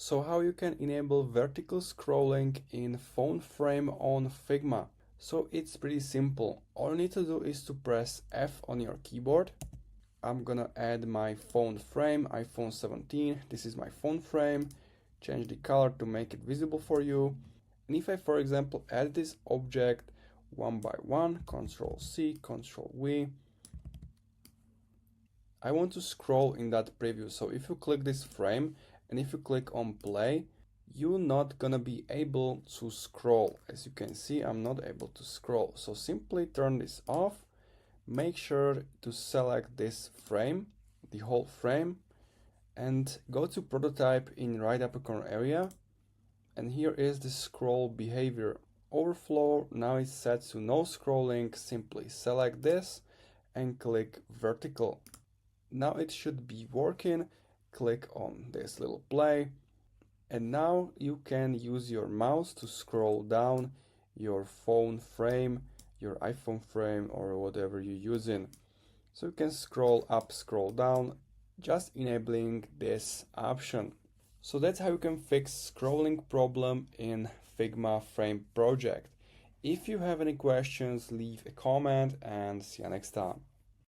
So how you can enable vertical scrolling in phone frame on Figma? So it's pretty simple. All you need to do is to press F on your keyboard. I'm gonna add my phone frame, iPhone 17. This is my phone frame. Change the color to make it visible for you. And if I, for example, add this object one by one, Control C, Control V, I want to scroll in that preview. So if you click this frame and if you click on play, you're not gonna be able to scroll. As you can see, I'm not able to scroll. So simply turn this off. Make sure to select this frame, the whole frame, and go to prototype in right upper corner area. And here is the scroll behavior overflow. Now it's set to no scrolling. Simply select this and click vertical. Now it should be working. Click on this little play, and now you can use your mouse to scroll down your phone frame, your iPhone frame, or whatever you're using. So you can scroll up, scroll down, just enabling this option. So that's how you can fix scrolling problem in Figma frame project. If you have any questions, leave a comment and see you next time.